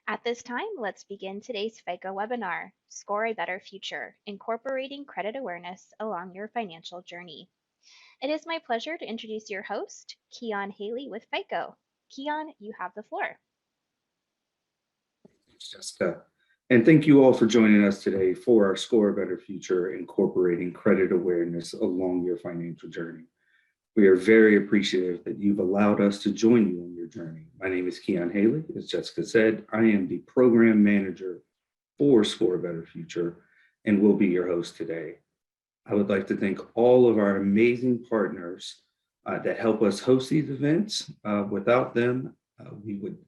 At this time, let's begin today's FICO webinar, Score a Better Future, Incorporating Credit Awareness Along Your Financial Journey. It is my pleasure to introduce your host, Keon Haley with FICO. Keon, you have the floor. Thanks, Jessica. And thank you all for joining us today for our Score a Better Future, Incorporating Credit Awareness Along Your Financial Journey. We are very appreciative that you've allowed us to join you on your journey. My name is Keon Haley. As Jessica said, I am the program manager for Score a Better Future and will be your host today. I would like to thank all of our amazing partners that help us host these events. Without them, we would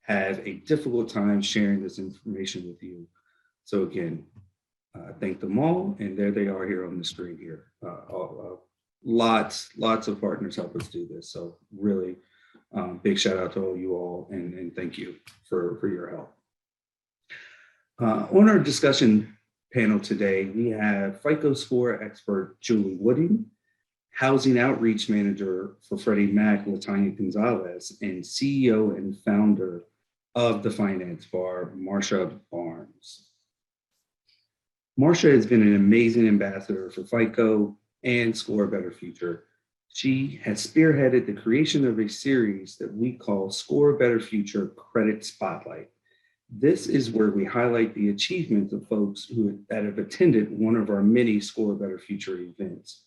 have a difficult time sharing this information with you. So again, thank them all, and there they are here on the screen here. Lots of partners help us do this. So really big shout out to all you all, and thank you for your help. On our discussion panel today, we have FICO Score expert Julie Wooding, Housing Outreach Manager for Freddie Mac, Letania Gonzales, and CEO and founder of the Finance Bar, Marsha Barnes. Marsha has been an amazing ambassador for FICO and Score a Better Future. She has spearheaded the creation of a series that we call Score a Better Future Credit Spotlight. This is where we highlight the achievements of folks that have attended one of our many Score a Better Future events.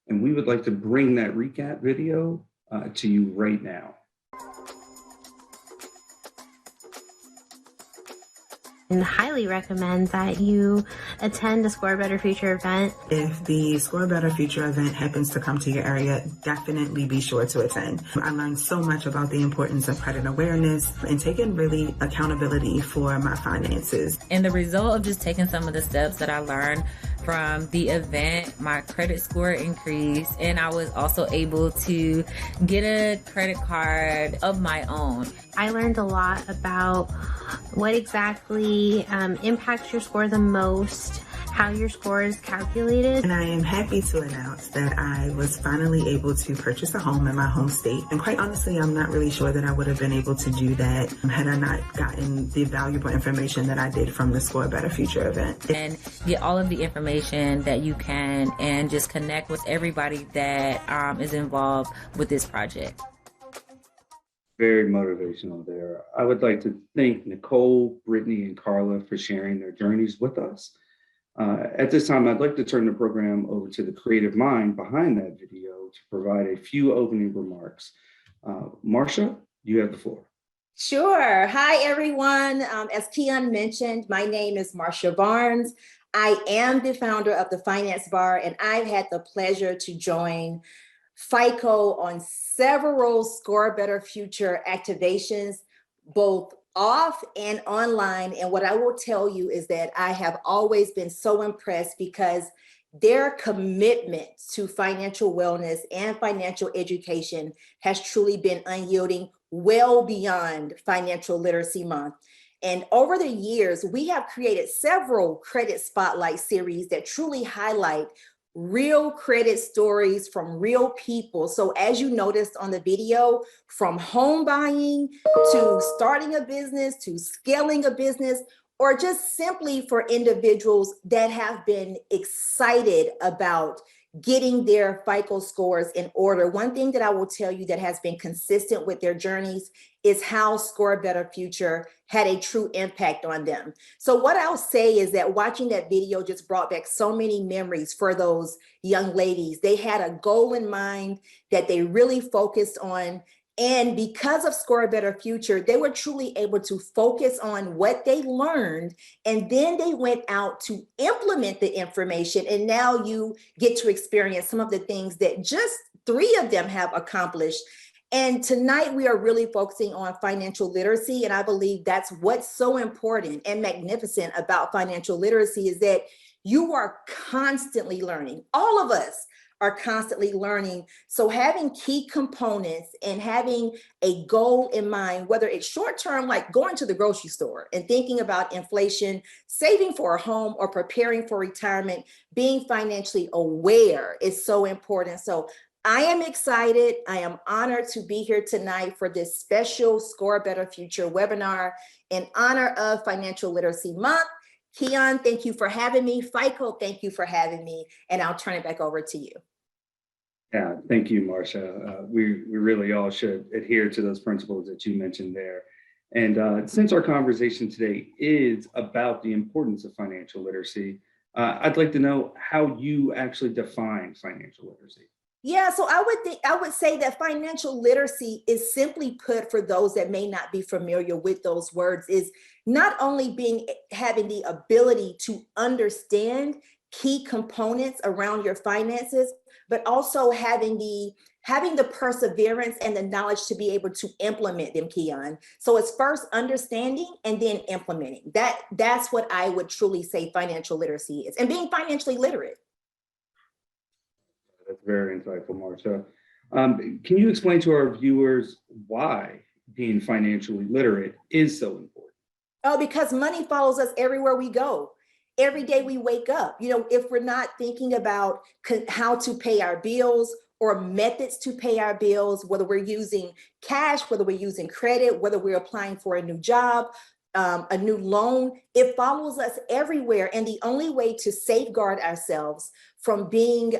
And we would like to bring that recap video to you right now. And highly recommend that you attend a Score a Better Future event. If the Score a Better Future event happens to come to your area, definitely be sure to attend. I learned so much about the importance of credit awareness and taking really accountability for my finances. And the result of just taking some of the steps that I learned from the event, my credit score increased, and I was also able to get a credit card of my own. I learned a lot about what exactly impacts your score the most, how your score is calculated. And I am happy to announce that I was finally able to purchase a home in my home state. And quite honestly, I'm not really sure that I would have been able to do that had I not gotten the valuable information that I did from the Score a Better Future event. And get all of the information that you can and just connect with everybody that is involved with this project. Very motivational there. I would like to thank Nicole, Brittany, and Carla for sharing their journeys with us. At this time, I'd like to turn the program over to the creative mind behind that video to provide a few opening remarks. Marsha, you have the floor. Sure. Hi, everyone. As Keon mentioned, my name is Marsha Barnes. I am the founder of the Finance Bar, and I've had the pleasure to join FICO on several Score a Better Future activations, both off and online. And what I will tell you is that I have always been so impressed because their commitment to financial wellness and financial education has truly been unyielding, well beyond Financial Literacy Month. And over the years, we have created several credit spotlight series that truly highlight real credit stories from real people. So as you noticed on the video, from home buying to starting a business to scaling a business, or just simply for individuals that have been excited about getting their FICO scores in order. One thing that I will tell you that has been consistent with their journeys is how Score a Better Future had a true impact on them. So what I'll say is that watching that video just brought back so many memories for those young ladies. They had a goal in mind that they really focused on. And because of Score a Better Future, they were truly able to focus on what they learned. And then they went out to implement the information. And now you get to experience some of the things that just 3 of them have accomplished. And tonight we are really focusing on financial literacy. And I believe that's what's so important and magnificent about financial literacy is that you are constantly learning. All of us are constantly learning. So having key components and having a goal in mind, whether it's short-term, like going to the grocery store and thinking about inflation, saving for a home, or preparing for retirement, being financially aware is so important. So I am excited. I am honored to be here tonight for this special Score a Better Future webinar in honor of Financial Literacy Month. Keon, thank you for having me. FICO, thank you for having me. And I'll turn it back over to you. Yeah, thank you, Marsha. We really all should adhere to those principles that you mentioned there. And since our conversation today is about the importance of financial literacy, I'd like to know how you actually define financial literacy. Yeah, so I would say that financial literacy is simply put, for those that may not be familiar with those words, is not only having the ability to understand key components around your finances, but also having the perseverance and the knowledge to be able to implement them, Keon. So it's first understanding and then implementing. That's what I would truly say financial literacy is, and being financially literate. That's very insightful, Marsha. Can you explain to our viewers why being financially literate is so important? Oh, because money follows us everywhere we go. Every day we wake up. If we're not thinking about how to pay our bills or methods to pay our bills, whether we're using cash, whether we're using credit, whether we're applying for a new job, a new loan, it follows us everywhere. And the only way to safeguard ourselves from being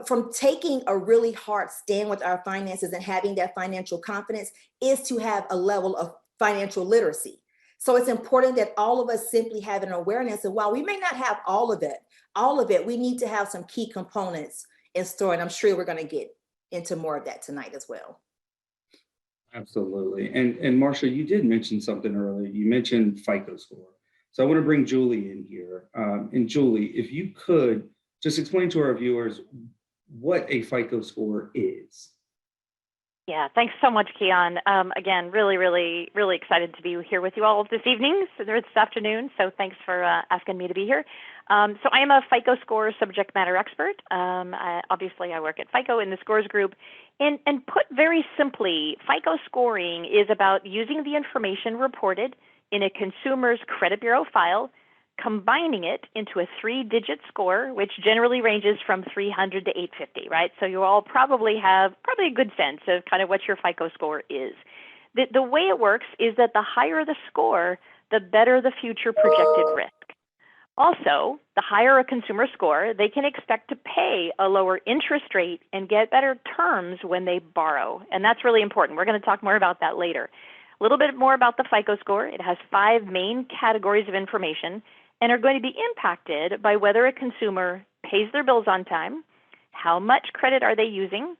from taking a really hard stand with our finances and having that financial confidence is to have a level of financial literacy. So it's important that all of us simply have an awareness. And while we may not have all of it, we need to have some key components in store. And I'm sure we're going to get into more of that tonight as well. Absolutely. And Marsha, you did mention something earlier. You mentioned FICO Score. So I want to bring Julie in here. And Julie, if you could just explain to our viewers what a FICO Score is. Yeah, thanks so much, Keon. Again, really excited to be here with you all this evening, this afternoon. So thanks for asking me to be here. So I am a FICO Score subject matter expert. Obviously, I work at FICO in the Scores group. And put very simply, FICO Scoring is about using the information reported in a consumer's credit bureau file, combining it into a 3-digit score, which generally ranges from 300 to 850, right? So you all probably have a good sense of kind of what your FICO score is. The way it works is that the higher the score, the better the future projected risk. Also, the higher a consumer score, they can expect to pay a lower interest rate and get better terms when they borrow. And that's really important. We're going to talk more about that later. A little bit more about the FICO score. It has 5 main categories of information and are going to be impacted by whether a consumer pays their bills on time, how much credit are they using,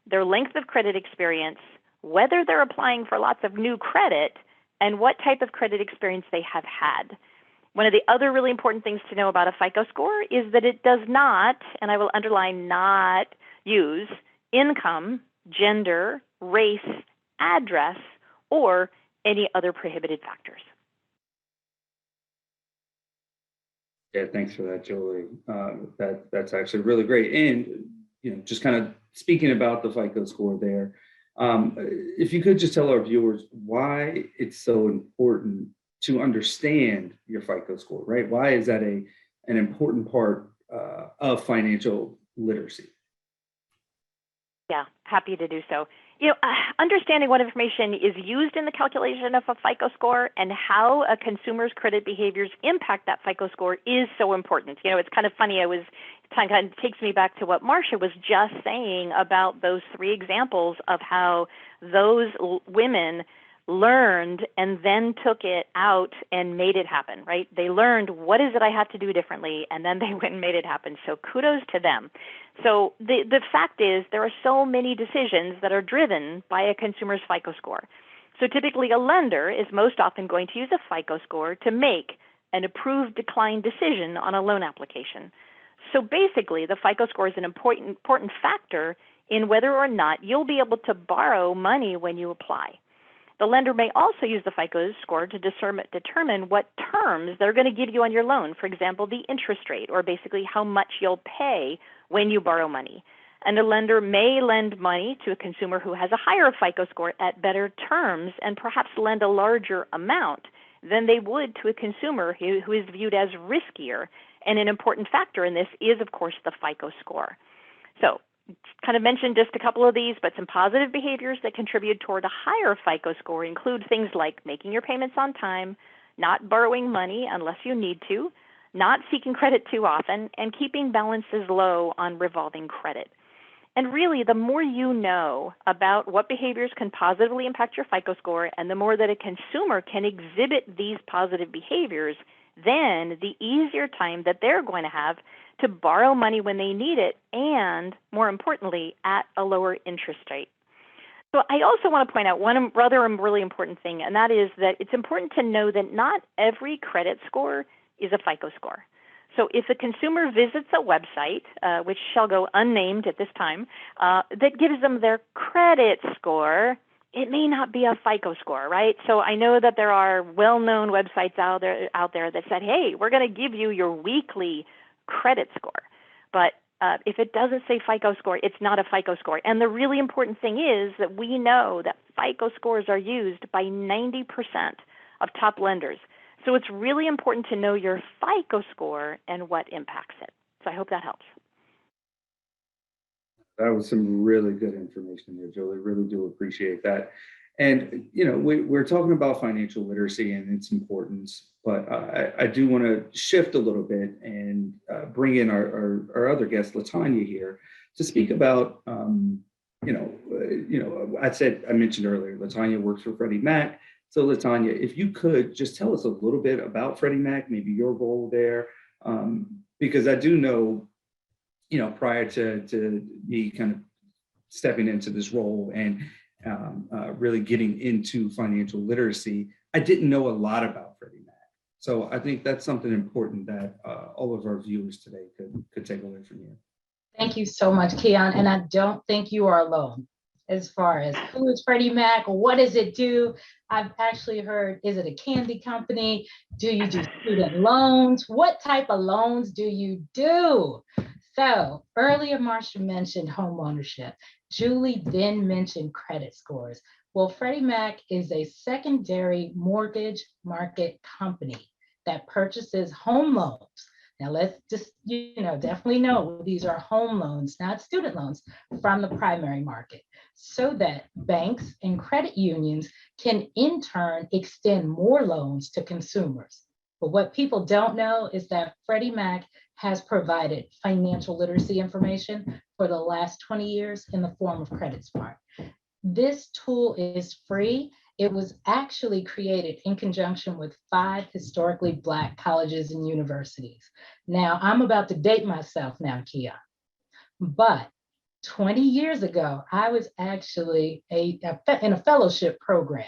their length of credit experience, whether they're applying for lots of new credit, and what type of credit experience they have had. One of the other really important things to know about a FICO score is that it does not, and I will underline not, use income, gender, race, address, or any other prohibited factors. Yeah, thanks for that, Julie. That's actually really great. And just kind of speaking about the FICO score there, if you could just tell our viewers why it's so important to understand your FICO score, right? Why is that an important part of financial literacy? Yeah, happy to do so. Understanding what information is used in the calculation of a FICO score and how a consumer's credit behaviors impact that FICO score is so important. It's kind of funny. It kind of takes me back to what Marsha was just saying about those 3 examples of how those women learned and then took it out and made it happen, right? They learned what is it I have to do differently, and then they went and made it happen. So kudos to them. So the fact is there are so many decisions that are driven by a consumer's FICO score. So typically a lender is most often going to use a FICO score to make an approved decline decision on a loan application. So basically the FICO score is an important factor in whether or not you'll be able to borrow money when you apply. The lender may also use the FICO score to determine what terms they're going to give you on your loan, for example, the interest rate, or basically how much you'll pay when you borrow money. And a lender may lend money to a consumer who has a higher FICO score at better terms and perhaps lend a larger amount than they would to a consumer who is viewed as riskier. And an important factor in this is, of course, the FICO score. So kind of mentioned just a couple of these, but some positive behaviors that contribute toward a higher FICO score include things like making your payments on time, not borrowing money unless you need to, not seeking credit too often, and keeping balances low on revolving credit. And really, the more you know about what behaviors can positively impact your FICO score, and the more that a consumer can exhibit these positive behaviors, then the easier time that they're going to have to borrow money when they need it, and more importantly, at a lower interest rate. So I also want to point out one rather really important thing, and that is that it's important to know that not every credit score is a FICO score. So if a consumer visits a website, which shall go unnamed at this time, that gives them their credit score, it may not be a FICO score, right? So I know that there are well-known websites out there that said, hey, we're going to give you your weekly credit score. But if it doesn't say FICO score, it's not a FICO score. And the really important thing is that we know that FICO scores are used by 90% of top lenders. So it's really important to know your FICO score and what impacts it. So I hope that helps. That was some really good information there, Julie. Really do appreciate that. And, you know, we're talking about financial literacy and its importance, but I do want to shift a little bit and bring in our other guest, Letania, here to speak about, I mentioned earlier, Letania works for Freddie Mac. So Letania, if you could just tell us a little bit about Freddie Mac, maybe your role there, because I do know, you know, prior to me kind of stepping into this role and really getting into financial literacy, I didn't know a lot about Freddie Mac. So I think that's something important that all of our viewers today could take away from you. Thank you so much, Keon. And I don't think you are alone as far as who is Freddie Mac, what does it do? I've actually heard, is it a candy company? Do you do student loans? What type of loans do you do? So earlier, Marsha mentioned home ownership. Julie then mentioned credit scores. Well, Freddie Mac is a secondary mortgage market company that purchases home loans. Now let's just, definitely know these are home loans, not student loans, from the primary market, so that banks and credit unions can in turn extend more loans to consumers. But what people don't know is that Freddie Mac has provided financial literacy information for the last 20 years in the form of Credit Smart. This tool is free. It was actually created in conjunction with 5 historically Black colleges and universities. Now, I'm about to date myself now, Kia, but 20 years ago, I was actually in a fellowship program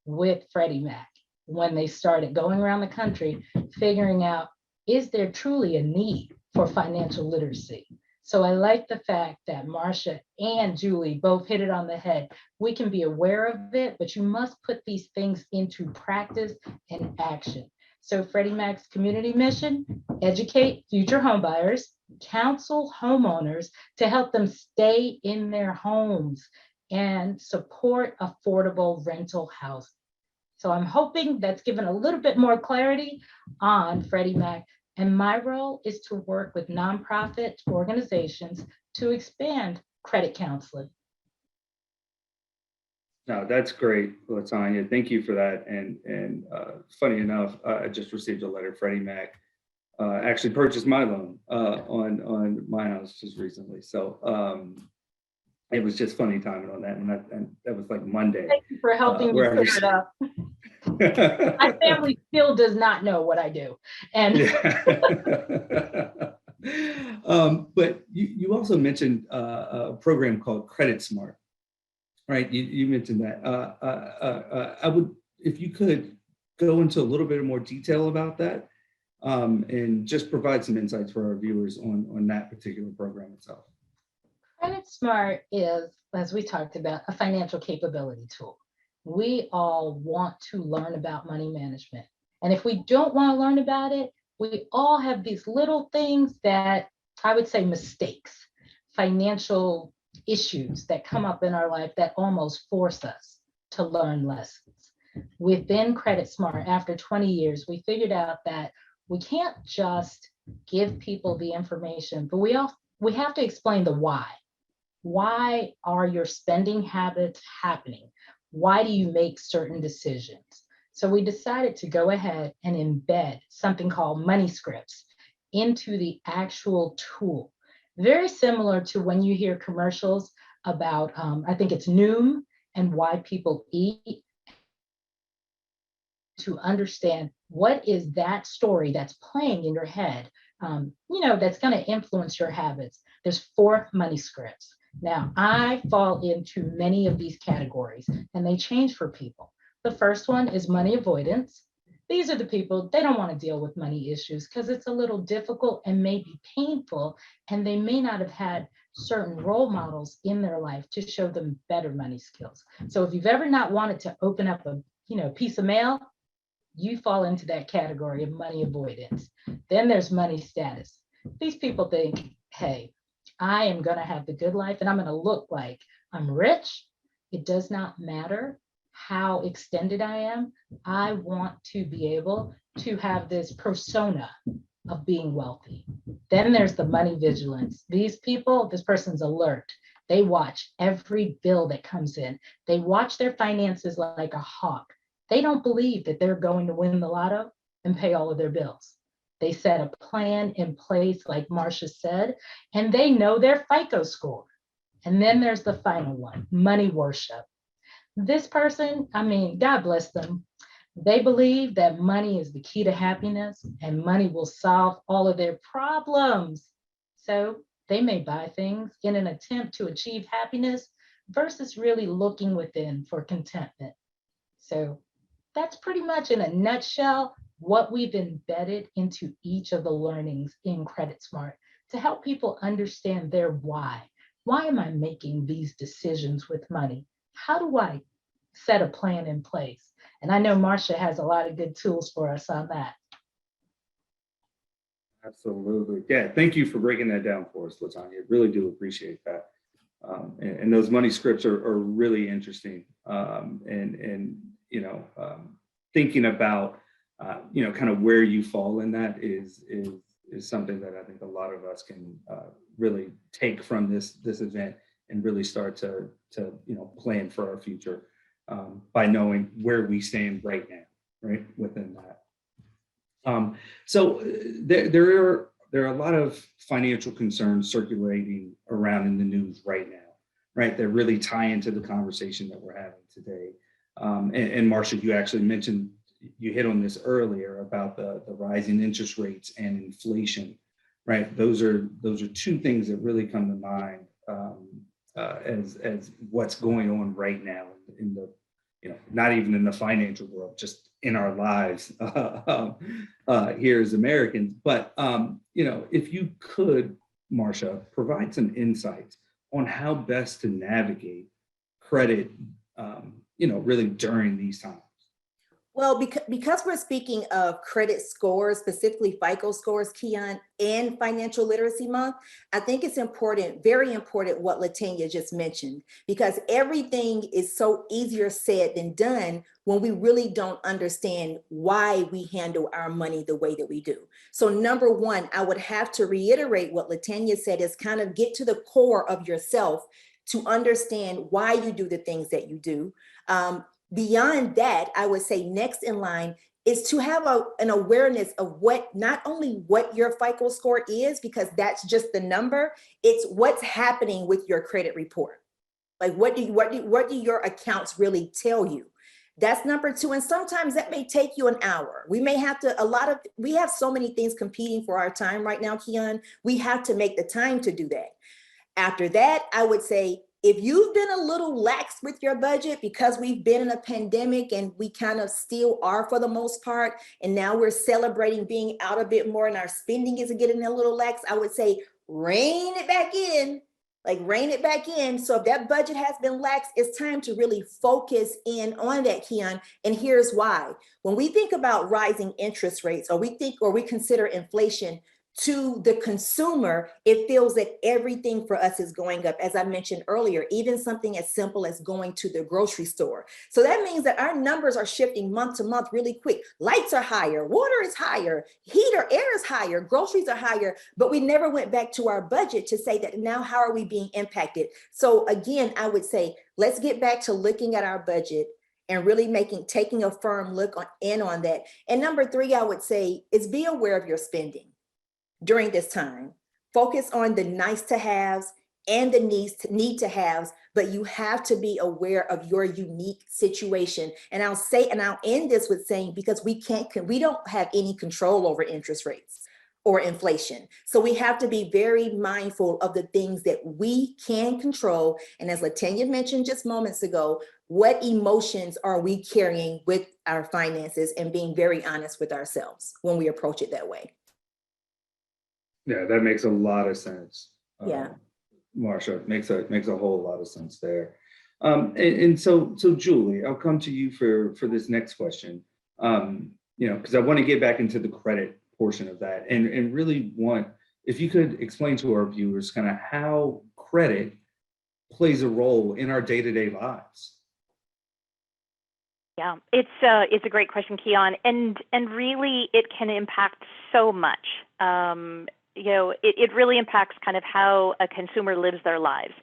with Freddie Mac when they started going around the country, figuring out, is there truly a need for financial literacy? So I like the fact that Marsha and Julie both hit it on the head. We can be aware of it, but you must put these things into practice and action. So Freddie Mac's community mission: educate future homebuyers, counsel homeowners to help them stay in their homes, and support affordable rental housing. So I'm hoping that's given a little bit more clarity on Freddie Mac. And my role is to work with nonprofit organizations to expand credit counseling. No, that's great, Letania. Thank you for that. And funny enough, I just received a letter. Freddie Mac actually purchased my loan on my house just recently. So it was just funny timing on that, and that was like Monday. Thank you for helping me clear it up. My family still does not know what I do. And but you also mentioned a program called Credit Smart, right? You mentioned that. I would, if you could go into a little bit more detail about that, and just provide some insights for our viewers on that particular program itself. Credit Smart is, as we talked about, a financial capability tool. We all want to learn about money management. And if we don't want to learn about it, we all have these little things that I would say mistakes, financial issues that come up in our life that almost force us to learn lessons. Within Credit Smart, after 20 years, we figured out that we can't just give people the information, but we have to explain the why. Why are your spending habits happening? Why do you make certain decisions? So we decided to go ahead and embed something called money scripts into the actual tool. Very similar to when you hear commercials about, I think it's Noom and why people eat, to understand what is that story that's playing in your head, that's going to influence your habits. There's 4 money scripts. Now, I fall into many of these categories and they change for people. The first one is money avoidance. These are the people, they don't want to deal with money issues because it's a little difficult and may be painful, and they may not have had certain role models in their life to show them better money skills. So if you've ever not wanted to open up a piece of mail, you fall into that category of money avoidance. Then there's money status. These people think, hey, I am going to have the good life and I'm going to look like I'm rich. It does not matter how extended I am. I want to be able to have this persona of being wealthy. Then there's the money vigilance. These people, this person's alert. They watch every bill that comes in. They watch their finances like a hawk. They don't believe that they're going to win the lotto and pay all of their bills. They set a plan in place, like Marsha said, and they know their FICO score. And then there's the final one, money worship. This person, God bless them. They believe that money is the key to happiness and money will solve all of their problems. So they may buy things in an attempt to achieve happiness versus really looking within for contentment. So that's pretty much in a nutshell what we've embedded into each of the learnings in Credit Smart to help people understand their why. Why am I making these decisions with money? How do I set a plan in place? And I know Marsha has a lot of good tools for us on that. Absolutely. Yeah, thank you for breaking that down for us, Letania. Really do appreciate that. And those money scripts are really interesting. Thinking about, kind of where you fall in that is something that I think a lot of us can really take from this event and really start to plan for our future by knowing where we stand right now, right, within that. So there are a lot of financial concerns circulating around in the news right now, right, that really tie into the conversation that we're having today. And Marsha, you actually mentioned, you hit on this earlier about the rising interest rates and inflation, right? Those are 2 things that really come to mind as what's going on right now in the, not even in the financial world, just in our lives here as Americans. But if you could, Marsha, provide some insights on how best to navigate credit, really during these times. Well, because we're speaking of credit scores, specifically FICO scores, Keon, and Financial Literacy Month, I think it's important, very important, what Letania just mentioned, because everything is so easier said than done when we really don't understand why we handle our money the way that we do. So number one, I would have to reiterate what Letania said, is kind of get to the core of yourself to understand why you do the things that you do. Beyond that, I would say next in line is to have an awareness of not only what your FICO score is, because that's just the number, it's what's happening with your credit report. Like what do your accounts really tell you? That's number 2. And sometimes that may take you an hour. We may have to, we have so many things competing for our time right now, Keon. We have to make the time to do that. After that, I would say, if you've been a little lax with your budget because we've been in a pandemic and we kind of still are for the most part, and now we're celebrating being out a bit more and our spending is getting a little lax, I would say rein it back in, So if that budget has been lax, it's time to really focus in on that, Keon. And here's why. When we think about rising interest rates, or we consider inflation, to the consumer, it feels that everything for us is going up. As I mentioned earlier, even something as simple as going to the grocery store. So that means that our numbers are shifting month to month really quick. Lights are higher, water is higher, heat or air is higher, groceries are higher, but we never went back to our budget to say that now how are we being impacted? So again, I would say, let's get back to looking at our budget and really taking a firm look on that. And number 3, I would say, is be aware of your spending during this time. Focus on the nice to haves and the need to haves, but you have to be aware of your unique situation. And I'll end this with saying, because we don't have any control over interest rates or inflation. So we have to be very mindful of the things that we can control. And as Letania mentioned just moments ago, what emotions are we carrying with our finances, and being very honest with ourselves when we approach it that way. Yeah, that makes a lot of sense. Yeah. Marsha, makes a whole lot of sense there. And so Julie, I'll come to you for this next question. Because I want to get back into the credit portion of that, and really want, if you could explain to our viewers kind of how credit plays a role in our day-to-day lives. Yeah, it's a great question, Keon, and really it can impact so much. It really impacts kind of how a consumer lives their lives.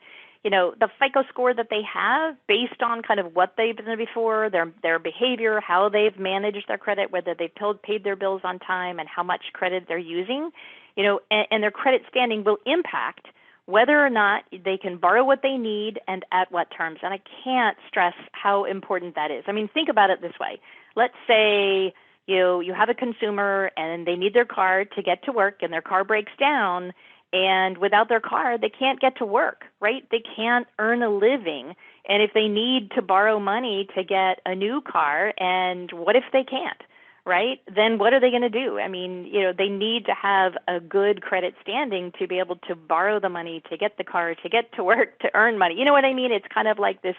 The FICO score that they have, based on kind of what they've done before, their behavior, how they've managed their credit, whether they've paid their bills on time, and how much credit they're using, and their credit standing will impact whether or not they can borrow what they need and at what terms. And I can't stress how important that is. I mean, think about it this way. Let's say you have a consumer and they need their car to get to work, and their car breaks down, and without their car, they can't get to work, right? They can't earn a living. And if they need to borrow money to get a new car, and what if they can't, right? Then what are they going to do? I mean, they need to have a good credit standing to be able to borrow the money, to get the car, to get to work, to earn money. You know what I mean? It's kind of like this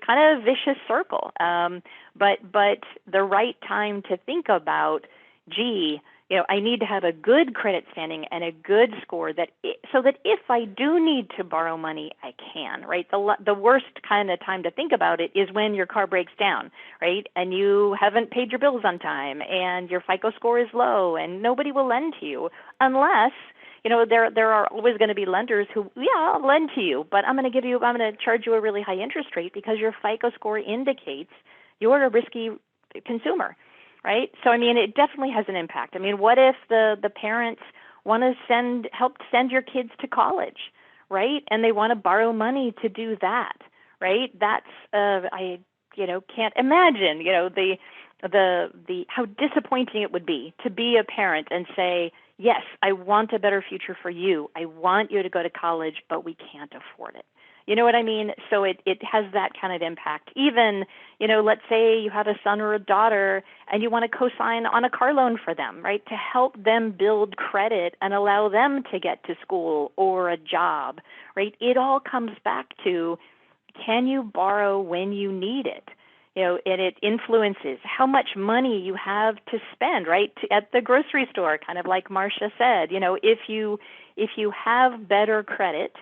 kind of vicious circle. But the right time to think about, I need to have a good credit standing and a good score so that if I do need to borrow money, I can, right? The worst kind of time to think about it is when your car breaks down, right? And you haven't paid your bills on time, and your FICO score is low, and nobody will lend to you unless, there are always going to be lenders who, I'll lend to you, but I'm going to charge you a really high interest rate because your FICO score indicates you're a risky consumer. Right? So, I mean, it definitely has an impact. I mean, what if the parents want to help send your kids to college, right? And they want to borrow money to do that, right? That's, I can't imagine, the how disappointing it would be to be a parent and say, yes, I want a better future for you. I want you to go to college, but we can't afford it. You know what I mean? So it has that kind of impact. Even, let's say you have a son or a daughter and you want to co-sign on a car loan for them, right? To help them build credit and allow them to get to school or a job, right? It all comes back to, can you borrow when you need it? And it influences how much money you have to spend, right? At the grocery store, kind of like Marsha said, if you have better credit,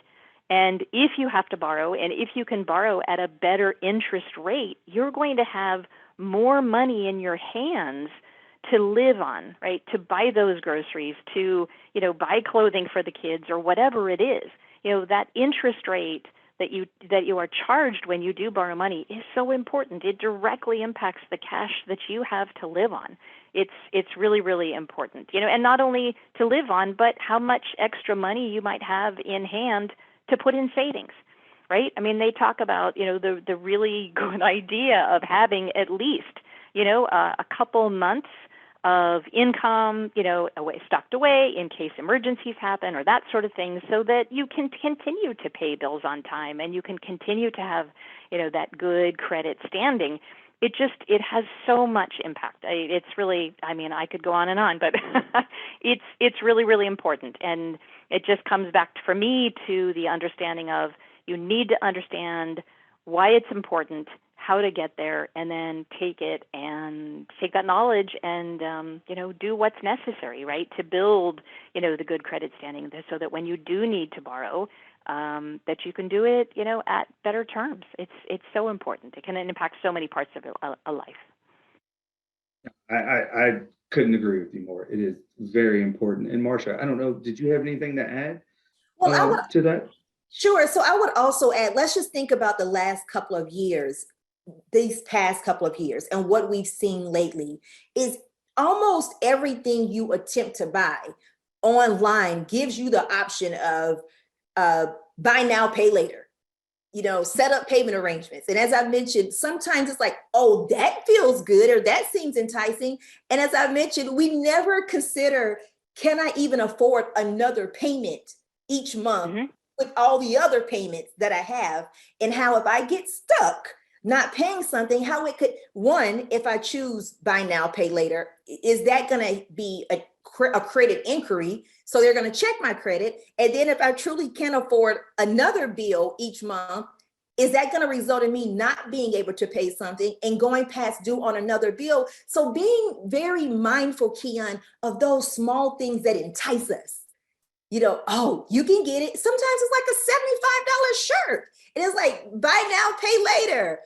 and if you have to borrow, and if you can borrow at a better interest rate, you're going to have more money in your hands to live on, right? To buy those groceries, to, buy clothing for the kids or whatever it is. That interest rate that you are charged when you do borrow money is so important. It directly impacts the cash that you have to live on. It's really, really important. And not only to live on, but how much extra money you might have in hand to put in savings, right? I mean, they talk about, the really good idea of having at least, a couple months of income, stocked away in case emergencies happen or that sort of thing, so that you can continue to pay bills on time and you can continue to have, that good credit standing. It has so much impact. It's really, I could go on, but it's really, really important. And it just comes back for me to the understanding of, you need to understand why it's important, how to get there, and then take that knowledge and, do what's necessary, right, to build, the good credit standing so that when you do need to borrow, that you can do it, at better terms. It's so important. It can impact so many parts of a life. I couldn't agree with you more. It is very important. And Marsha, I don't know, did you have anything to add to that? Sure. So I would also add, let's just think about the last couple of years, these past couple of years, and what we've seen lately is almost everything you attempt to buy online gives you the option of buy now, pay later, set up payment arrangements. And as I mentioned, sometimes it's like, oh, that feels good, or that seems enticing. And as I mentioned, we never consider, can I even afford another payment each month with all the other payments that I have? And how, if I get stuck not paying something, how it could, one, if I choose buy now, pay later, is that going to be a credit inquiry? So they're going to check my credit. And then if I truly can't afford another bill each month, is that going to result in me not being able to pay something and going past due on another bill? So being very mindful, Keon, of those small things that entice us. Oh, you can get it. Sometimes it's like a $75 shirt. And it's like, buy now, pay later.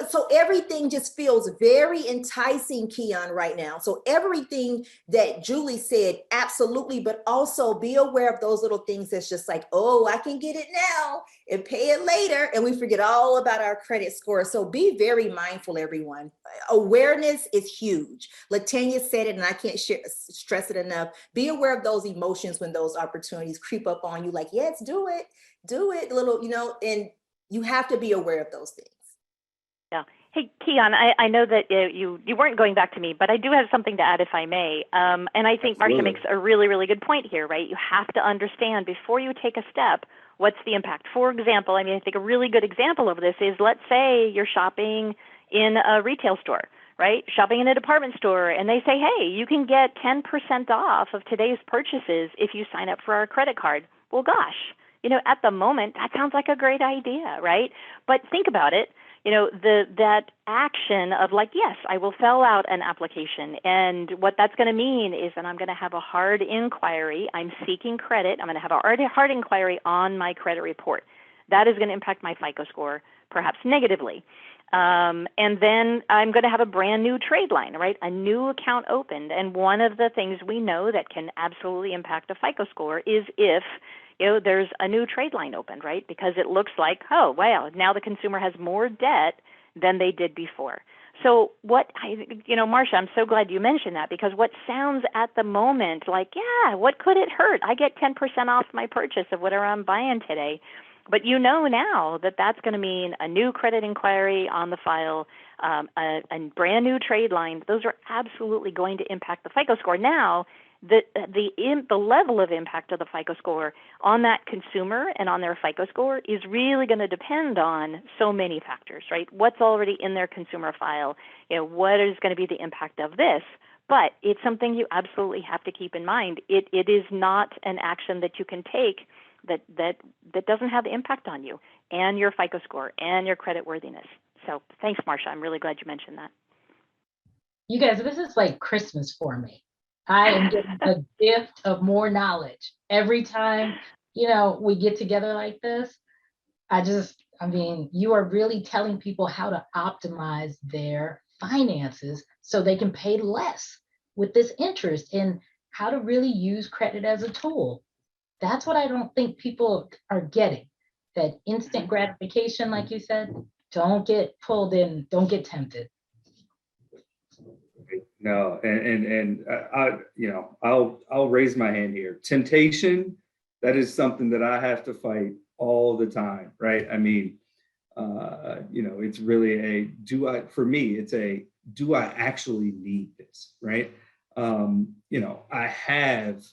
So everything just feels very enticing, Keon, right now. So everything that Julie said, absolutely, but also be aware of those little things that's just like, oh, I can get it now and pay it later. And we forget all about our credit score. So be very mindful, everyone. Awareness is huge. Letania said it, and I can't stress it enough. Be aware of those emotions when those opportunities creep up on you, like, yes, do it, little, and you have to be aware of those things. Yeah. Hey, Keon, I know that you weren't going back to me, but I do have something to add, if I may. And I think Marsha makes a really, really good point here, right? You have to understand before you take a step, what's the impact? For example, I think a really good example of this is, let's say you're shopping in a retail store, right? Shopping in a department store, and they say, hey, you can get 10% off of today's purchases if you sign up for our credit card. Well, gosh, at the moment, that sounds like a great idea, right? But think about it. That action of like, yes, I will fill out an application. And what that's going to mean is that I'm going to have a hard inquiry. I'm seeking credit. I'm going to have a hard inquiry on my credit report. That is going to impact my FICO score, perhaps negatively. And then I'm going to have a brand new trade line, right? A new account opened. And one of the things we know that can absolutely impact a FICO score is if there's a new trade line opened, right? Because it looks like, oh, wow, now the consumer has more debt than they did before. So Marsha, I'm so glad you mentioned that, because what sounds at the moment like, yeah, what could it hurt? I get 10% off my purchase of whatever I'm buying today. But now that that's going to mean a new credit inquiry on the file, a brand new trade line. Those are absolutely going to impact the FICO score. Now, the level of impact of the FICO score on that consumer and on their FICO score is really going to depend on so many factors, right? What's already in their consumer file? What is going to be the impact of this? But it's something you absolutely have to keep in mind. It is not an action that you can take that doesn't have impact on you and your FICO score and your credit worthiness. So thanks, Marsha. I'm really glad you mentioned that. You guys, this is like Christmas for me. I am getting a gift of more knowledge every time, we get together like this. You are really telling people how to optimize their finances so they can pay less with this interest, and how to really use credit as a tool. That's what I don't think people are getting. That instant gratification, like you said, don't get pulled in, don't get tempted. No, and I'll raise my hand here. Temptation, that is something that I have to fight all the time, right? It's really do I actually need this, right? I have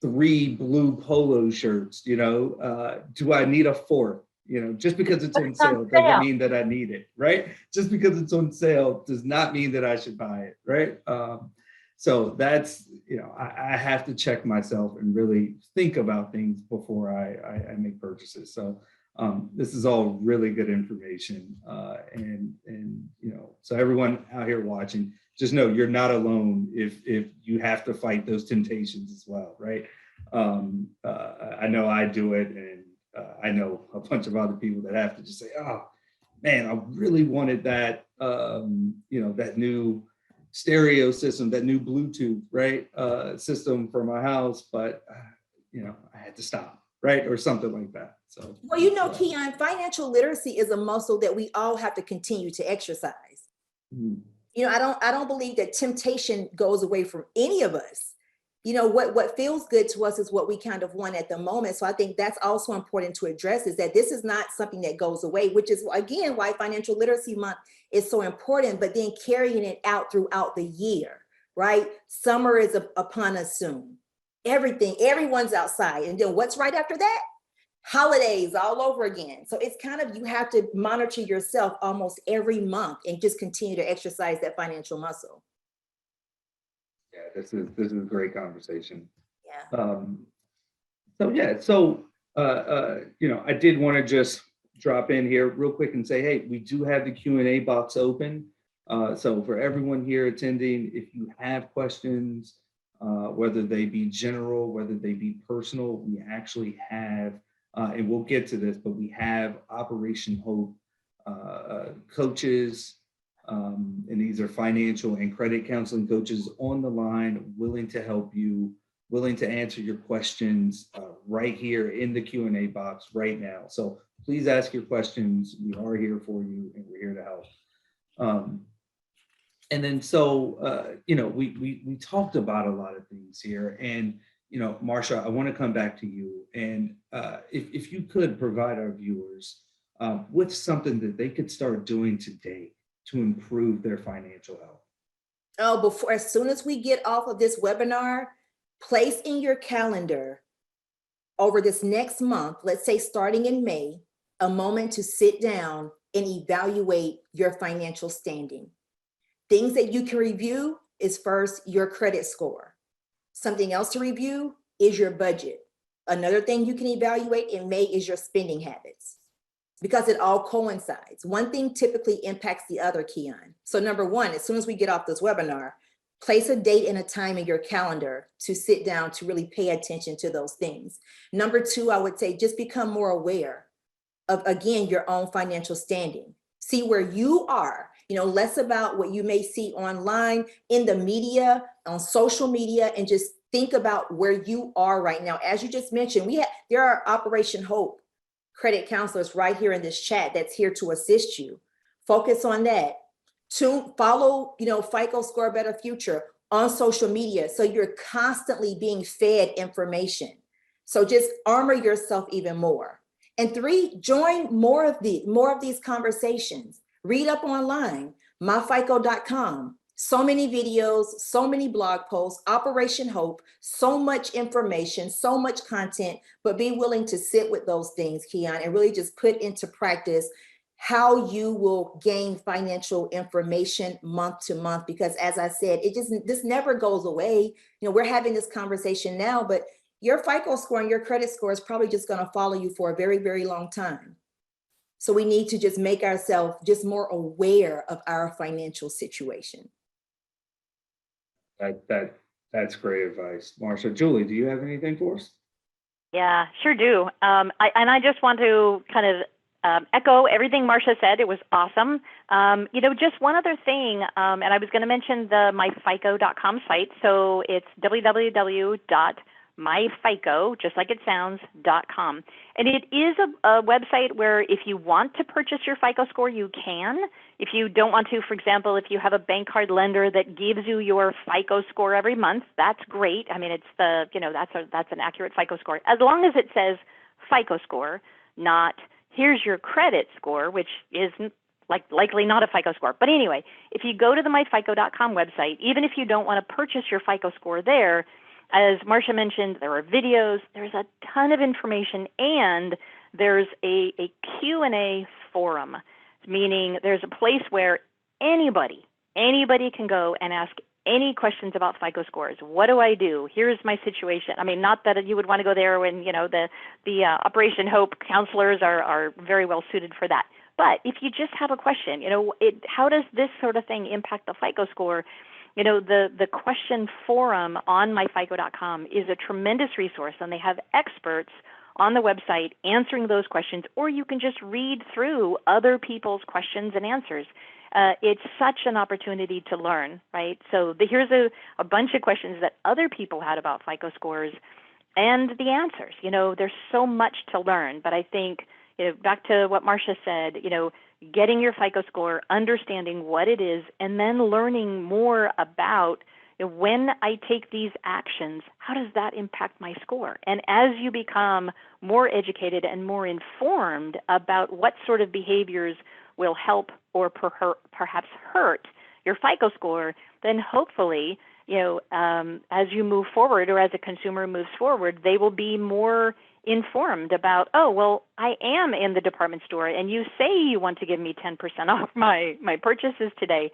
3 blue polo shirts, do I need a fourth? Just because it's on sale doesn't mean that I need it, right? Just because it's on sale does not mean that I should buy it, right? So that's, I have to check myself and really think about things before I make purchases. So This is all really good information. And so everyone out here watching, just know you're not alone if you have to fight those temptations as well, right? I know I do it, and I know a bunch of other people that have to just say, oh, man, I really wanted that, that new stereo system, that new Bluetooth, right, system for my house, but, I had to stop, right, or something like that. So, well, Keon, financial literacy is a muscle that we all have to continue to exercise. Mm-hmm. I don't believe that temptation goes away from any of us. What feels good to us is what we kind of want at the moment. So I think that's also important to address, is that this is not something that goes away, which is, again, why Financial Literacy Month is so important, but then carrying it out throughout the year, right? Summer is upon us soon. Everyone's outside. And then what's right after that? Holidays all over again. So it's kind of, you have to monitor yourself almost every month and just continue to exercise that financial muscle. Yeah, this is a great conversation. Yeah. I did want to just drop in here real quick and say, hey, we do have the Q&A box open. So for everyone here attending, if you have questions, whether they be general, whether they be personal, we actually have, and we'll get to this, but we have Operation Hope coaches, and these are financial and credit counseling coaches on the line, willing to help you, willing to answer your questions right here in the Q&A box right now. So please ask your questions. We are here for you, and we're here to help. We talked about a lot of things here, and Marsha, I want to come back to you, and if you could provide our viewers with something that they could start doing today to improve their financial health. As soon as we get off of this webinar, place in your calendar over this next month, let's say starting in May, a moment to sit down and evaluate your financial standing. Things that you can review is, first, your credit score. Something else to review is your budget. Another thing you can evaluate in May is your spending habits, because it all coincides. One thing typically impacts the other, Keon. So number one, as soon as we get off this webinar, place a date and a time in your calendar to sit down to really pay attention to those things. Number two, I would say just become more aware of, again, your own financial standing. See where you are, less about what you may see online, in the media, on social media, and just think about where you are right now. As you just mentioned, there are Operation Hope credit counselors right here in this chat that's here to assist you. Focus on that. To follow, FICO Score Better Future on social media, so you're constantly being fed information. So just armor yourself even more. And three, join more of these conversations. Read up online, myfico.com. So many videos, so many blog posts, Operation Hope, so much information, so much content, but be willing to sit with those things, Keon, and really just put into practice how you will gain financial information month to month. Because as I said, this never goes away. We're having this conversation now, but your FICO score and your credit score is probably just going to follow you for a very, very long time. So we need to just make ourselves just more aware of our financial situation. That's great advice. Marsha. Julie, do you have anything for us? Yeah, sure do. I just want to kind of echo everything Marsha said. It was awesome. Just one other thing, and I was going to mention the myfico.com site. So it's www.myfico, just like it sounds, .com. And it is a website where if you want to purchase your FICO score, you can. If you don't want to, for example, if you have a bank card lender that gives you your FICO score every month, that's great. I mean, it's that's an accurate FICO score. As long as it says FICO score, not here's your credit score, which is likely not a FICO score. But anyway, if you go to the myfico.com website, even if you don't want to purchase your FICO score there, as Marsha mentioned, there are videos, there's a ton of information, and there's a Q&A forum, meaning there's a place where anybody can go and ask any questions about FICO scores? What do I do? Here's my situation. I mean, not that you would want to go there when, the Operation Hope counselors are very well suited for that. But if you just have a question, how does this sort of thing impact the FICO score? The question forum on myfico.com is a tremendous resource, and they have experts on the website answering those questions, or you can just read through other people's questions and answers. It's such an opportunity to learn, right? So here's a bunch of questions that other people had about FICO scores and the answers. There's so much to learn, but I think, back to what Marsha said, getting your FICO score, understanding what it is, and then learning more about when I take these actions, how does that impact my score? And as you become more educated and more informed about what sort of behaviors will help or perhaps hurt your FICO score, then hopefully, as you move forward, or as a consumer moves forward, they will be more informed about, oh, well, I am in the department store and you say you want to give me 10% off my purchases today,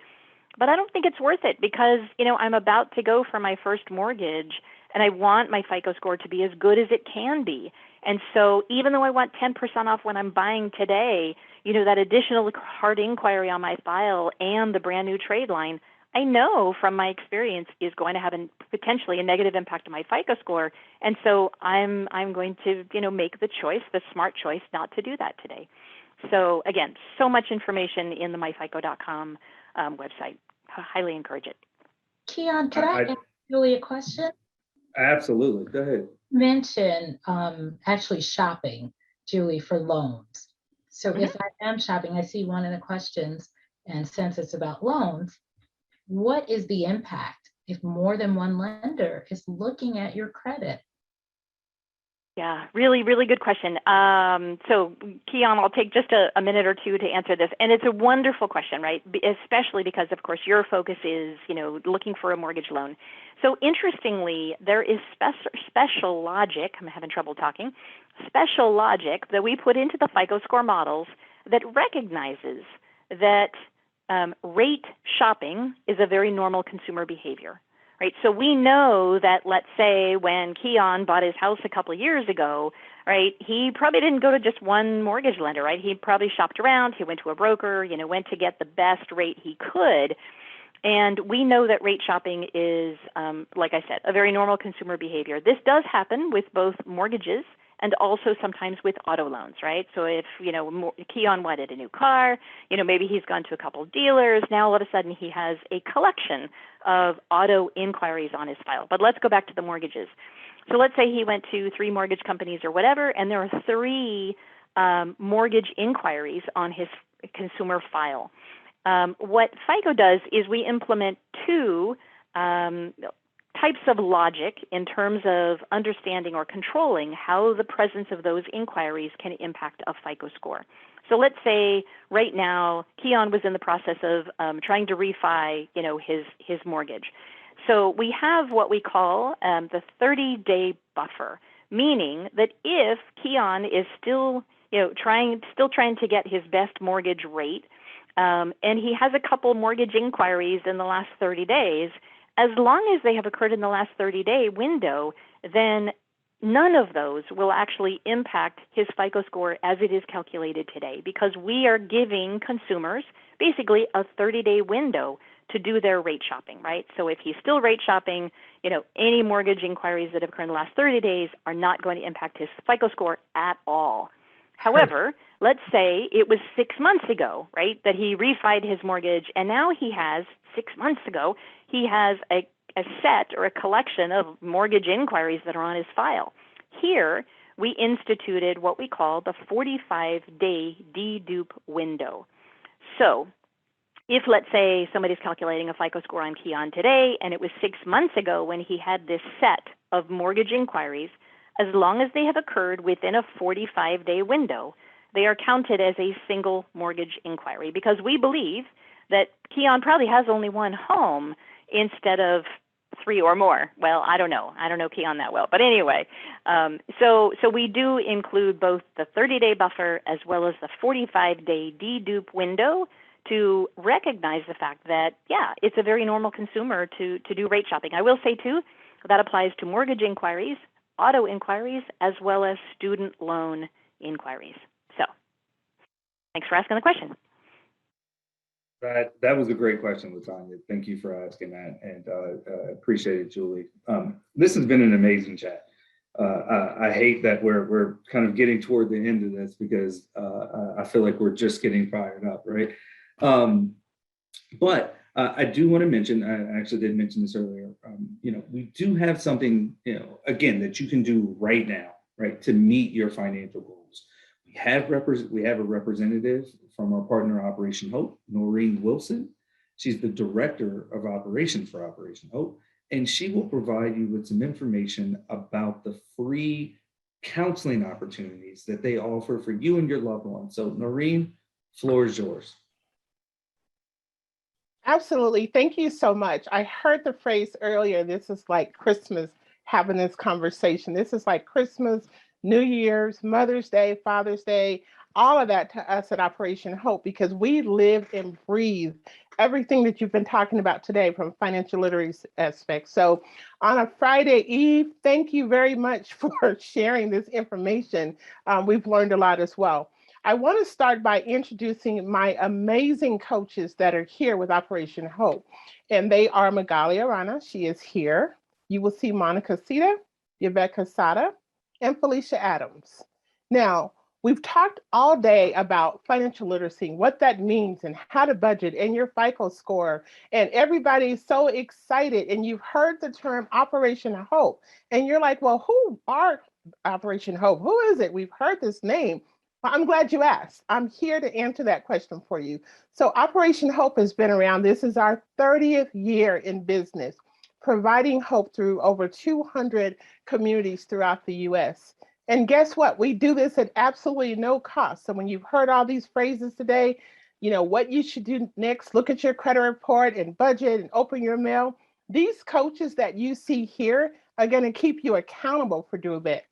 but I don't think it's worth it because, I'm about to go for my first mortgage and I want my FICO score to be as good as it can be. And so even though I want 10% off when I'm buying today, that additional hard inquiry on my file and the brand new trade line, I know from my experience is going to have potentially a negative impact on my FICO score. And so I'm going to, make the smart choice not to do that today. So again, so much information in the myfico.com website. I highly encourage it. Keon, could I ask Julie a question? Absolutely. Go ahead. Mention actually shopping, Julie, for loans. So if I am shopping, I see one of the questions, and since it's about loans, what is the impact if more than one lender is looking at your credit? Yeah, really, really good question. So Keon, I'll take just a minute or two to answer this. And it's a wonderful question, right? Especially because, of course, your focus is, looking for a mortgage loan. So interestingly, there is special logic, I'm having trouble talking, special logic that we put into the FICO score models that recognizes that rate shopping is a very normal consumer behavior. Right, so we know that, let's say, when Keon bought his house a couple of years ago, right, he probably didn't go to just one mortgage lender, right? He probably shopped around. He went to a broker, went to get the best rate he could. And we know that rate shopping is, like I said, a very normal consumer behavior. This does happen with both mortgages and also sometimes with auto loans, right? So if, Keon wanted a new car, maybe he's gone to a couple of dealers. Now all of a sudden he has a collection of auto inquiries on his file. But let's go back to the mortgages. So let's say he went to 3 mortgage companies or whatever, and there are 3 mortgage inquiries on his consumer file. What FICO does is we implement 2 types of logic in terms of understanding or controlling how the presence of those inquiries can impact a FICO score. So let's say right now Keon was in the process of trying to refi, his mortgage. So we have what we call the 30-day buffer, meaning that if Keon is still, trying to get his best mortgage rate, and he has a couple mortgage inquiries in the last 30 days, as long as they have occurred in the last 30-day window, then none of those will actually impact his FICO score as it is calculated today, because we are giving consumers basically a 30-day window to do their rate shopping, right? So if he's still rate shopping, any mortgage inquiries that have occurred in the last 30 days are not going to impact his FICO score at all. However, let's say it was 6 months ago, right, that he refied his mortgage, and now he has, 6 months ago, he has a set or a collection of mortgage inquiries that are on his file. Here, we instituted what we call the 45-day D-Dupe window. So if, let's say, somebody's calculating a FICO score on Keon today, and it was 6 months ago when he had this set of mortgage inquiries, as long as they have occurred within a 45-day window, they are counted as a single mortgage inquiry, because we believe that Keon probably has only one home instead of 3 or more. Well, I don't know Keon that well. But anyway, so we do include both the 30-day buffer as well as the 45-day D-Dupe window to recognize the fact that, yeah, it's a very normal consumer to do rate shopping. I will say, too, that applies to mortgage inquiries, auto inquiries, as well as student loan inquiries. So thanks for asking the question. That was a great question, Letania. Thank you for asking that, and appreciate it, Julie. This has been an amazing chat. I hate that we're kind of getting toward the end of this because I feel like we're just getting fired up, right? But I do want to mention, I actually did mention this earlier, we do have something, again, that you can do right now, right, to meet your financial goals. We have a representative from our partner Operation Hope, Noreen Wilson. She's the director of operations for Operation Hope, and she will provide you with some information about the free counseling opportunities that they offer for you and your loved ones. So Noreen, floor is yours. Absolutely. Thank you so much. I heard the phrase earlier, this is like Christmas, having this conversation. This is like Christmas, New Year's, Mother's Day, Father's Day, all of that to us at Operation Hope, because we live and breathe everything that you've been talking about today from financial literacy aspect. So on a Friday Eve, thank you very much for sharing this information. We've learned a lot as well. I want to start by introducing my amazing coaches that are here with Operation Hope. And they are Magali Arana, she is here. You will see Monica Sita, Yvette Casada, and Felicia Adams. Now, we've talked all day about financial literacy, what that means and how to budget and your FICO score. And everybody's so excited. And you've heard the term Operation Hope. And you're like, well, who are Operation Hope? Who is it? We've heard this name. Well, I'm glad you asked. I'm here to answer that question for you. So Operation Hope has been around. This is our 30th year in business, providing hope through over 200 communities throughout the US. And guess what? We do this at absolutely no cost. So when you've heard all these phrases today, what you should do next, look at your credit report and budget and open your mail. These coaches that you see here are going to keep you accountable for doing that.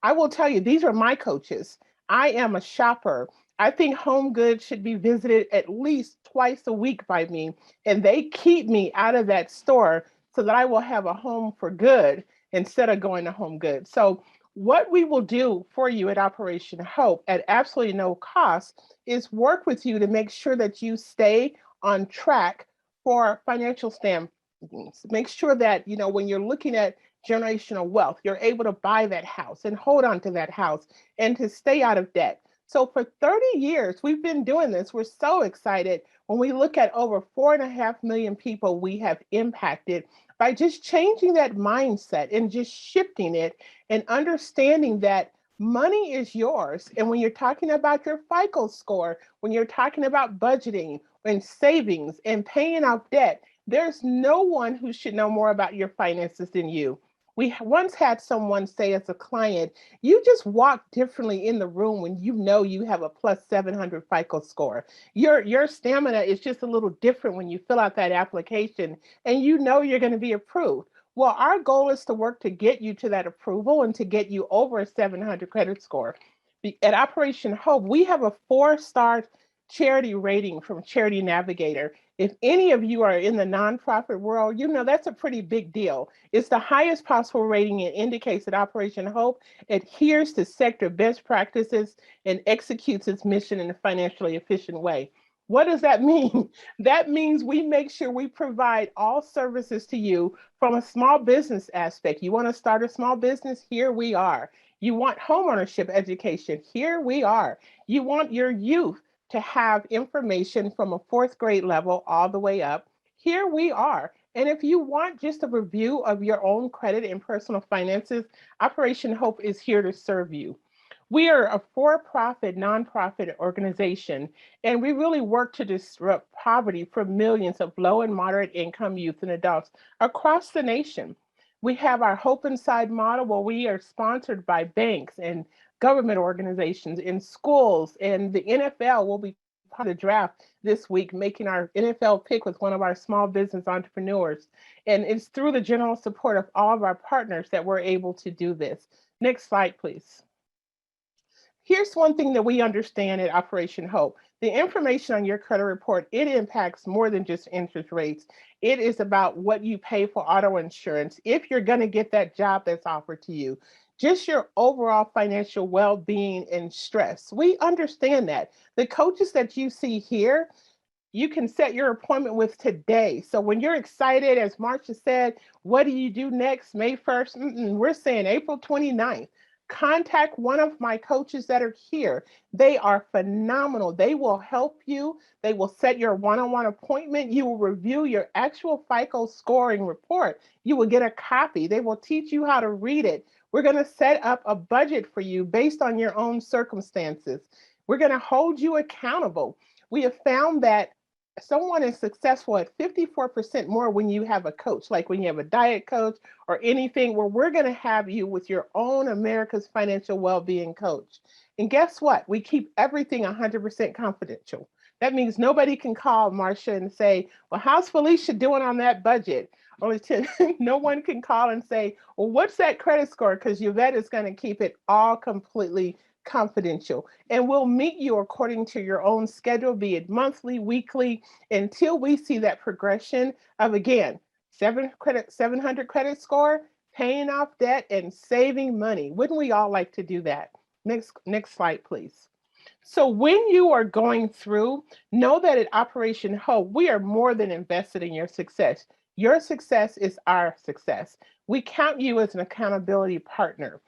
I will tell you, these are my coaches. I am a shopper. I think home goods should be visited at least twice a week by me, and they keep me out of that store so that I will have a home for good instead of going to Home Goods. So what we will do for you at Operation Hope at absolutely no cost is work with you to make sure that you stay on track for financial standpoints. Make sure that, when you're looking at generational wealth, you're able to buy that house and hold on to that house and to stay out of debt. So for 30 years, we've been doing this. We're so excited when we look at over 4.5 million people we have impacted by just changing that mindset and just shifting it and understanding that money is yours. And when you're talking about your FICO score, when you're talking about budgeting and savings and paying off debt, there's no one who should know more about your finances than you. We once had someone say as a client, you just walk differently in the room when you know you have a plus 700 FICO score. Your stamina is just a little different when you fill out that application and you know you're going to be approved. Well, our goal is to work to get you to that approval and to get you over a 700 credit score. At Operation Hope, we have a 4-star charity rating from Charity Navigator. If any of you are in the nonprofit world, that's a pretty big deal. It's the highest possible rating and indicates that Operation Hope adheres to sector best practices and executes its mission in a financially efficient way. What does that mean? That means we make sure we provide all services to you from a small business aspect. You want to start a small business? Here we are. You want homeownership education? Here we are. You want your youth to have information from a 4th grade level all the way up? Here we are. And if you want just a review of your own credit and personal finances, Operation Hope is here to serve you. We are a for-profit, nonprofit organization, and we really work to disrupt poverty for millions of low and moderate income youth and adults across the nation. We have our Hope Inside model where we are sponsored by banks and government organizations in schools, and the NFL will be part of the draft this week, making our NFL pick with one of our small business entrepreneurs. And it's through the general support of all of our partners that we're able to do this. Next slide, please. Here's one thing that we understand at Operation Hope. The information on your credit report, it impacts more than just interest rates. It is about what you pay for auto insurance, if you're going to get that job that's offered to you, just your overall financial well-being and stress. We understand that. The coaches that you see here, you can set your appointment with today. So when you're excited, as Marsha said, what do you do next? May 1st? We're saying April 29th. Contact one of my coaches that are here. They are phenomenal. They will help you. They will set your one-on-one appointment. You will review your actual FICO scoring report. You will get a copy. They will teach you how to read it. We're going to set up a budget for you based on your own circumstances. We're going to hold you accountable. We have found that someone is successful at 54% more when you have a coach, like when you have a diet coach or anything, where we're going to have you with your own America's Financial Wellbeing coach. And guess what? We keep everything 100% confidential. That means nobody can call Marsha and say, well, how's Felicia doing on that budget? Or no one can call and say, well, what's that credit score? Because Yvette is going to keep it all completely confidential. And we'll meet you according to your own schedule, be it monthly, weekly, until we see that progression of, again, 700 credit score, paying off debt, and saving money. Wouldn't we all like to do that? Next slide, please. So when you are going through, know that at Operation Hope, we are more than invested in your success. Your success is our success. We count you as an accountability partner.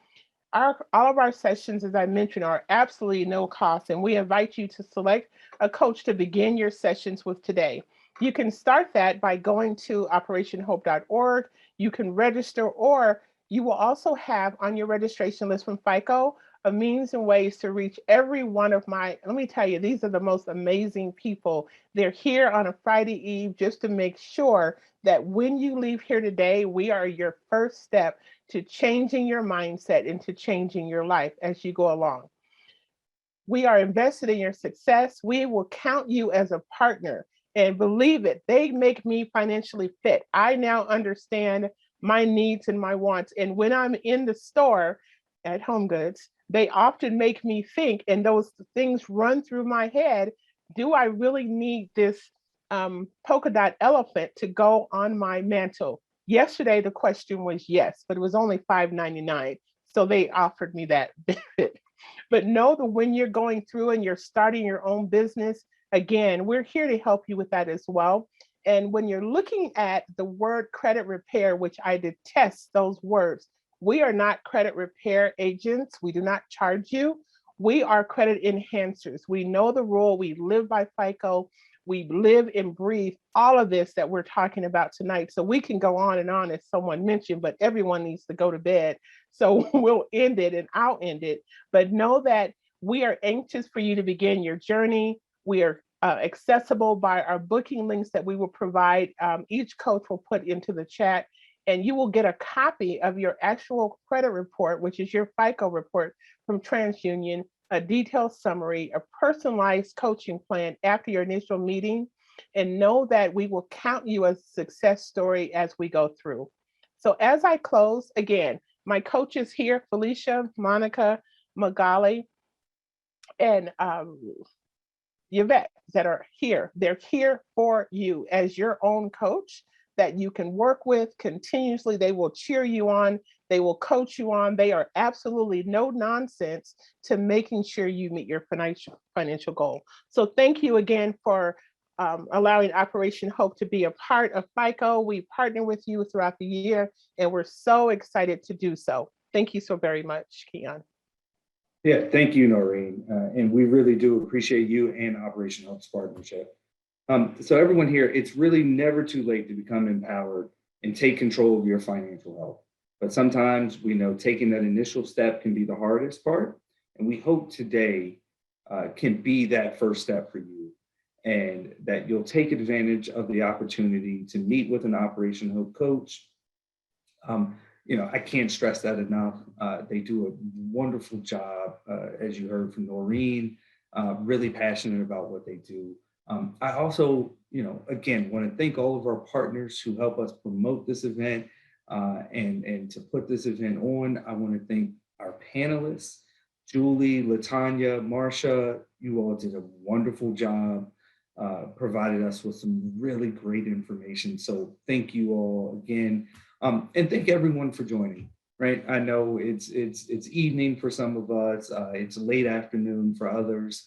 All of our sessions, as I mentioned, are absolutely no cost, and we invite you to select a coach to begin your sessions with today. You can start that by going to operationhope.org. You can register, or you will also have on your registration list from FICO a means and ways to reach every one of my, let me tell you, these are the most amazing people. They're here on a Friday Eve just to make sure that when you leave here today, we are your first step to changing your mindset and to changing your life as you go along. We are invested in your success. We will count you as a partner, and believe it, they make me financially fit. I now understand my needs and my wants. And when I'm in the store at Home Goods, they often make me think, and those things run through my head. Do I really need this polka dot elephant to go on my mantle? Yesterday, the question was yes, but it was only $5.99. So they offered me that benefit. But know that when you're going through and you're starting your own business, again, we're here to help you with that as well. And when you're looking at the word credit repair, which I detest those words, we are not credit repair agents. We do not charge you. We are credit enhancers. We know the rule. We live by FICO. We live and breathe all of this that we're talking about tonight. So we can go on and on, as someone mentioned, but everyone needs to go to bed. So we'll end it, and I'll end it. But know that we are anxious for you to begin your journey. We are accessible by our booking links that we will provide. Each coach will put into the chat, and you will get a copy of your actual credit report, which is your FICO report from TransUnion, a detailed summary, a personalized coaching plan after your initial meeting, and know that we will count you as a success story as we go through. So as I close, again, my coaches here, Felicia, Monica, Magali, and Yvette, that are here. They're here for you as your own coach that you can work with continuously. They will cheer you on. They will coach you on. They are absolutely no nonsense to making sure you meet your financial goal. So thank you again for allowing Operation Hope to be a part of FICO. We partner with you throughout the year, and we're so excited to do so. Thank you so very much, Keon. Yeah, thank you, Noreen. And we really do appreciate you and Operation Hope's partnership. So everyone here, it's really never too late to become empowered and take control of your financial health. But sometimes we know taking that initial step can be the hardest part. And we hope today can be that first step for you, and that you'll take advantage of the opportunity to meet with an Operation Hope coach. I can't stress that enough. They do a wonderful job, as you heard from Noreen, really passionate about what they do. I also, again, want to thank all of our partners who help us promote this event and to put this event on. I want to thank our panelists, Julie, Letania, Marsha, you all did a wonderful job, provided us with some really great information. So thank you all again. And thank everyone for joining, right? I know it's evening for some of us, it's late afternoon for others,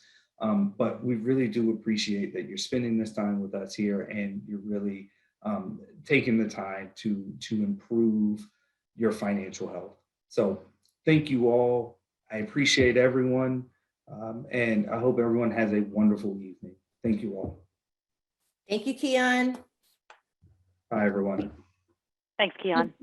but we really do appreciate that you're spending this time with us here and you're really taking the time to improve your financial health. So thank you all. I appreciate everyone, and I hope everyone has a wonderful evening. Thank you all. Thank you, Keon. Bye, everyone. Thanks, Keon.